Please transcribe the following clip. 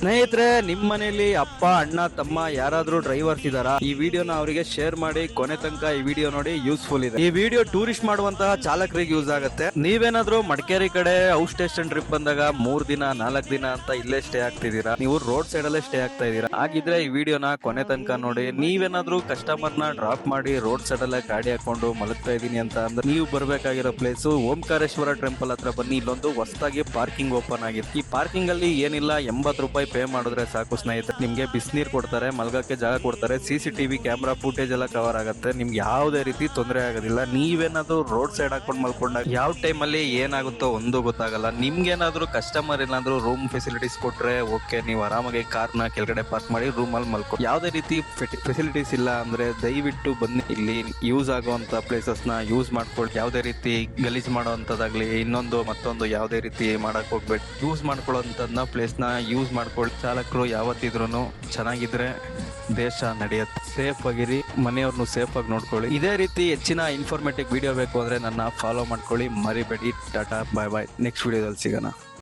ಸ್ನೇಹಿತರೆ, ನಿಮ್ಮ ಮನೆಯಲ್ಲಿ ಅಪ್ಪ, ಅಣ್ಣ, ತಮ್ಮ ಯಾರಾದ್ರೂ ಡ್ರೈವರ್ಸ್ ಇದಾರಾ? ಈ ವಿಡಿಯೋನ ಅವರಿಗೆ ಶೇರ್ ಮಾಡಿ. ಕೊನೆ ತನಕ ಈ ವಿಡಿಯೋ ನೋಡಿ, ಯೂಸ್ಫುಲ್ ಇದೆ. ಈ ವಿಡಿಯೋ ಟೂರಿಸ್ಟ್ ಮಾಡುವಂತಹ ಚಾಲಕರಿಗೆ ಯೂಸ್ ಆಗುತ್ತೆ. ನೀವೇನಾದ್ರೂ ಮಡಿಕೇರಿ ಕಡೆ ಔಟ್ ಸ್ಟೇಷನ್ ಟ್ರಿಪ್ ಬಂದಾಗ 3 ದಿನ 4 ದಿನ ಅಂತ ಇಲ್ಲೇ ಸ್ಟೇ ಆಗ್ತಿದ್ದೀರಾ, ನೀವು ರೋಡ್ ಸೈಡ್ ಅಲ್ಲೇ ಸ್ಟೇ ಆಗ್ತಾ ಇದೀರಾ, ಹಾಗಿದ್ರೆ ಈ ವಿಡಿಯೋನ ಕೊನೆ ತನಕ ನೋಡಿ. ನೀವೇನಾದ್ರೂ ಕಸ್ಟಮರ್ ನ ಡ್ರಾಪ್ ಮಾಡಿ ರೋಡ್ ಸೈಡ್ ಅಲ್ಲೇ ಗಾಡಿ ಹಾಕೊಂಡು ಮಲಗ್ತಾ ಇದೀನಿ ಅಂತ ಅಂದ್ರೆ ನೀವು ಬರ್ಬೇಕಾಗಿರೋ ಪ್ಲೇಸ್ ಓಂಕಾರೇಶ್ವರ ಟೆಂಪಲ್ ಹತ್ರ ಬನ್ನಿ. ಇಲ್ಲೊಂದು ಹೊಸದಾಗಿ ಪಾರ್ಕಿಂಗ್ ಓಪನ್ ಆಗಿದೆ. ಈ ಪಾರ್ಕಿಂಗ್ ಅಲ್ಲಿ ಏನಿಲ್ಲ, 80 ರೂಪಾಯಿ ಪೇ ಮಾಡಿದ್ರೆ ಸಾಕು ಸ್ನೇಹಿತರೆ. ನಿಮ್ಗೆ ಬಿಸಿನೀರು ಕೊಡ್ತಾರೆ, ಮಲ್ಗಕ್ಕೆ ಜಾಗ ಕೊಡ್ತಾರೆ, CCTV ಕ್ಯಾಮ್ರಾ ಫುಟೇಜ್ ಎಲ್ಲ ಕವರ್ ಆಗುತ್ತೆ. ನಿಮ್ಗೆ ಯಾವುದೇ ರೀತಿ ತೊಂದರೆ ಆಗೋದಿಲ್ಲ. ನೀವೇನಾದ್ರೂ ರೋಡ್ ಸೈಡ್ ಹಾಕೊಂಡು ಮಲ್ಕೊಂಡಾಗ ಯಾವ ಟೈಮ್ ಅಲ್ಲಿ ಏನಾಗುತ್ತೋ ಒಂದು ಗೊತ್ತಾಗಲ್ಲ. ನಿಮ್ಗೇನಾದ್ರೂ ಕಸ್ಟಮರ್ ಏನಾದ್ರೂ ರೂಮ್ ಫೆಸಿಲಿಟೀಸ್ ಕೊಟ್ರೆ ಓಕೆ, ನೀವು ಆರಾಮಾಗಿ ಕಾರ್ನ ಕೆಳಗಡೆ ಪಾರ್ಕ್ ಮಾಡಿ ರೂಮ್ ಅಲ್ಲಿ ಮಲ್ಕೊ. ಯಾವುದೇ ರೀತಿ ಫೆಸಿಲಿಟೀಸ್ ಇಲ್ಲ ಅಂದ್ರೆ ದಯವಿಟ್ಟು ಬನ್ನಿ, ಇಲ್ಲಿ ಯೂಸ್ ಆಗುವಂತ ಪ್ಲೇಸಸ್ ನ ಯೂಸ್ ಮಾಡ್ಕೊಳ್ಳಿ. ಯಾವುದೇ ರೀತಿ ಗಲೀಜ್ ಮಾಡುವಂತದಾಗ್ಲಿ ಇನ್ನೊಂದು ಮತ್ತೊಂದು ಯಾವುದೇ ರೀತಿ ಮಾಡಕ್ ಹೋಗ್ಬೇಡಿ. ಯೂಸ್ ಮಾಡ್ಕೊಳ್ಳೋಂಥದ್ನ ಪ್ಲೇಸ್ ನ ಯೂಸ್ ಮಾಡ್ಕೊಳ್ಳಿ. ಚಾಲಕರು ಯಾವತ್ತಿದ್ರು ಚೆನ್ನಾಗಿದ್ರೆ ದೇಶ ನಡೆಯುತ್ತೆ. ಸೇಫ್ ಆಗಿರಿ, ಮನೆಯವ್ರನ್ನು ಸೇಫ್ ಆಗಿ ನೋಡ್ಕೊಳ್ಳಿ. ಇದೇ ರೀತಿ ಹೆಚ್ಚಿನ ಇನ್ಫಾರ್ಮೇಟಿವ್ ವಿಡಿಯೋ ಬೇಕು ಅಂದ್ರೆ ನನ್ನ ಫಾಲೋ ಮಾಡ್ಕೊಳ್ಳಿ, ಮರಿಬೇಡಿ. ಟಾಟಾ, ಬಾಯ್ ಬಾಯ್. ನೆಕ್ಸ್ಟ್ ವಿಡಿಯೋದಲ್ಲಿ ಸಿಗೋಣ.